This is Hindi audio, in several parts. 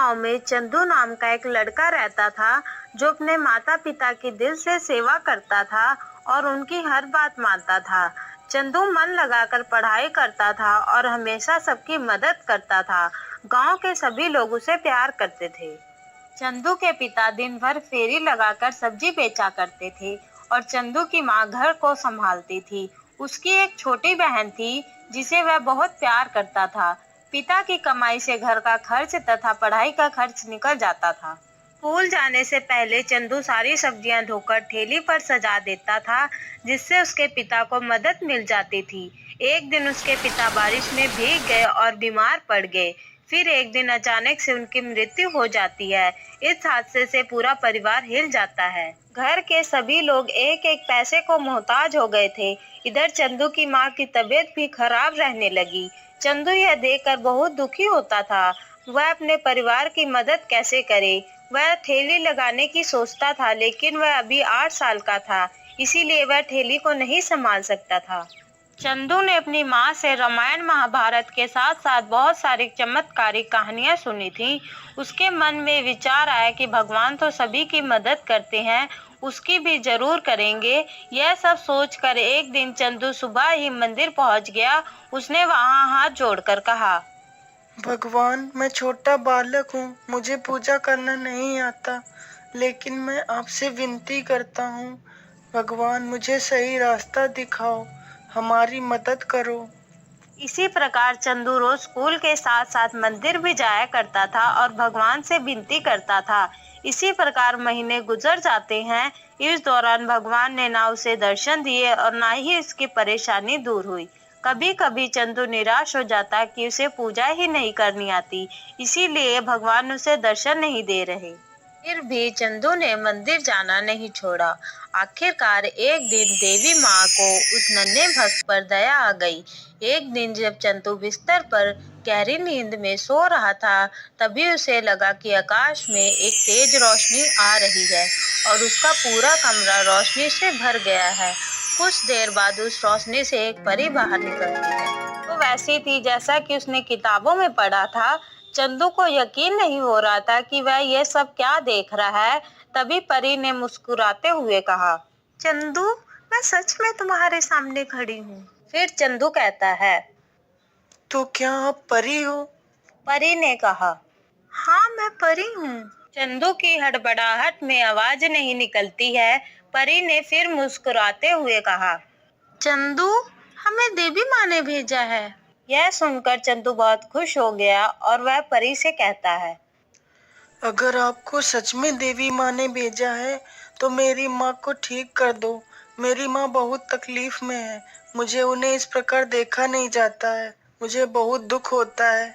गांव में चंदू नाम का एक लड़का रहता था जो अपने माता पिता की दिल से सेवा करता था और उनकी हर बात मानता था। चंदू मन लगाकर पढ़ाई करता था और हमेशा सबकी मदद करता था। गांव के सभी लोग उसे प्यार करते थे। चंदू के पिता दिन भर फेरी लगाकर सब्जी बेचा करते थे और चंदू की माँ घर को संभालती थी। उसकी एक छोटी बहन थी जिसे वह बहुत प्यार करता था। पिता की कमाई से घर का खर्च तथा पढ़ाई का खर्च निकल जाता था। स्कूल जाने से पहले चंदू सारी सब्जियां धोकर ठेली पर सजा देता था, जिससे उसके पिता को मदद मिल जाती थी। एक दिन उसके पिता बारिश में भीग गए और बीमार पड़ गए। फिर एक दिन अचानक से उनकी मृत्यु हो जाती है। इस हादसे से पूरा परिवार हिल जाता है। घर के सभी लोग एक एक पैसे को मोहताज हो गए थे। इधर चंदू की माँ की तबीयत भी खराब रहने लगी। चंदू यह देखकर बहुत दुखी होता था। वह अपने परिवार की मदद कैसे करे। वह ठेली लगाने की सोचता था, लेकिन वह अभी 8 साल का था, इसीलिए वह ठेली को नहीं संभाल सकता था। चंदू ने अपनी माँ से रामायण महाभारत के साथ साथ बहुत सारी चमत्कारिक कहानियाँ सुनी थी। उसके मन में विचार आया कि भगवान तो सभी की मदद करते हैं, उसकी भी जरूर करेंगे। यह सब सोचकर एक दिन चंदू सुबह ही मंदिर पहुंच गया। उसने वहां हाथ जोड़कर कहा, भगवान, मैं छोटा बालक हूँ, मुझे पूजा करना नहीं आता, लेकिन मैं आपसे विनती करता हूँ, भगवान मुझे सही रास्ता दिखाओ, हमारी मदद करो। इसी प्रकार चंदू रोज स्कूल के साथ साथ मंदिर भी जाया करता था और भगवान से विनती करता था। इसी प्रकार महीने गुजर जाते हैं। इस दौरान भगवान ने ना उसे दर्शन दिए और ना ही उसकी परेशानी दूर हुई। कभी कभी चंदू निराश हो जाता कि उसे पूजा ही नहीं करनी आती, इसीलिए भगवान उसे दर्शन नहीं दे रहे। फिर भी चंदू ने मंदिर जाना नहीं छोड़ा। आखिरकार एक दिन देवी माँ को उस नन्हे भक्त पर दया आ गई। एक दिन जब चंदू बिस्तर पर गहरी नींद में सो रहा था, तभी उसे लगा कि आकाश में एक तेज रोशनी आ रही है और उसका पूरा कमरा रोशनी से भर गया है। कुछ देर बाद उस रोशनी से एक परी बाहर निकलती है। वो वैसी थी जैसा कि उसने किताबों में पढ़ा था। चंदू को यकीन नहीं हो रहा था कि वह यह सब क्या देख रहा है। तभी परी ने मुस्कुराते हुए कहा, चंदू, मैं सच में तुम्हारे सामने खड़ी हूँ। फिर चंदू कहता है, तो क्या आप परी हो? परी ने कहा, हाँ, मैं परी हूँ। चंदू की हड़बड़ाहट में आवाज नहीं निकलती है। परी ने फिर मुस्कुराते हुए कहा, चंदू, हमें देवी माँ ने भेजा है। यह सुनकर चंदू बहुत खुश हो गया और वह परी से कहता है, अगर आपको सच में देवी माँ ने भेजा है तो मेरी माँ को ठीक कर दो। मेरी माँ बहुत तकलीफ में है, मुझे उन्हें इस प्रकार देखा नहीं जाता है, मुझे बहुत दुख होता है।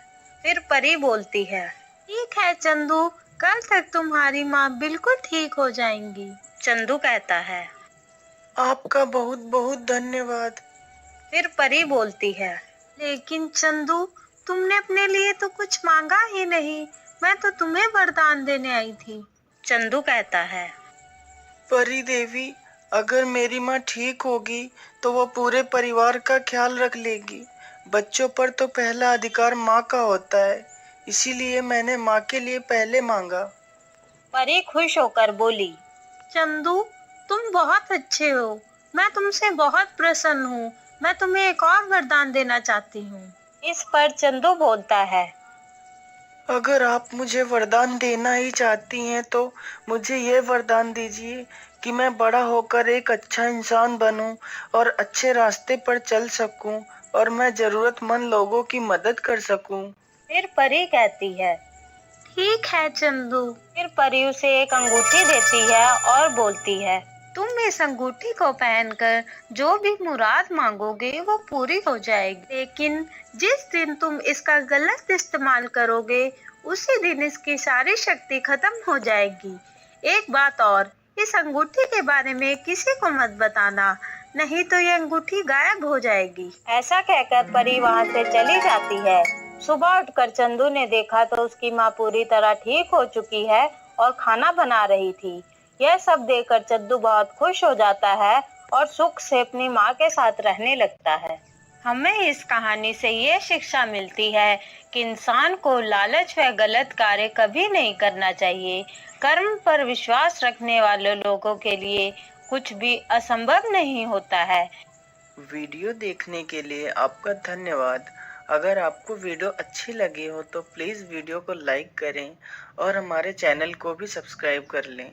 फिर परी बोलती है, ठीक है चंदू, कल तक तुम्हारी माँ बिल्कुल ठीक हो जाएंगी। चंदू कहता है, आपका बहुत बहुत धन्यवाद। फिर परी बोलती है, लेकिन चंदू, तुमने अपने लिए तो कुछ मांगा ही नहीं, मैं तो तुम्हें वरदान देने आई थी। चंदू कहता है, परी देवी, अगर मेरी माँ ठीक होगी तो वो पूरे परिवार का ख्याल रख लेगी। बच्चों पर तो पहला अधिकार माँ का होता है, इसीलिए मैंने माँ के लिए पहले मांगा। परी खुश होकर बोली, चंदू, तुम बहुत अच्छे हो, मैं तुमसे बहुत प्रसन्न हूँ, मैं तुम्हें एक और वरदान देना चाहती हूँ। इस पर चंदू बोलता है, अगर आप मुझे वरदान देना ही चाहती हैं तो मुझे ये वरदान दीजिए कि मैं बड़ा होकर एक अच्छा इंसान बनूं और अच्छे रास्ते पर चल सकूं और मैं जरूरतमंद लोगों की मदद कर सकूं। फिर परी कहती है, ठीक है चंदू। फिर परी उसे एक अंगूठी देती है और बोलती है, तुम इस अंगूठी को पहनकर जो भी मुराद मांगोगे वो पूरी हो जाएगी, लेकिन जिस दिन तुम इसका गलत इस्तेमाल करोगे उसी दिन इसकी सारी शक्ति खत्म हो जाएगी। एक बात और, इस अंगूठी के बारे में किसी को मत बताना, नहीं तो ये अंगूठी गायब हो जाएगी। ऐसा कहकर परी वहाँ से चली जाती है। सुबह उठकर चंदू ने देखा तो उसकी माँ पूरी तरह ठीक हो चुकी है और खाना बना रही थी। यह सब देखकर चंदू बहुत खुश हो जाता है और सुख से अपनी माँ के साथ रहने लगता है। हमें इस कहानी से ये शिक्षा मिलती है कि इंसान को लालच व गलत कार्य कभी नहीं करना चाहिए। कर्म पर विश्वास रखने वाले लोगों के लिए कुछ भी असंभव नहीं होता है। वीडियो देखने के लिए आपका धन्यवाद। अगर आपको वीडियो अच्छी लगी हो तो प्लीज़ वीडियो को लाइक करें और हमारे चैनल को भी सब्सक्राइब कर लें।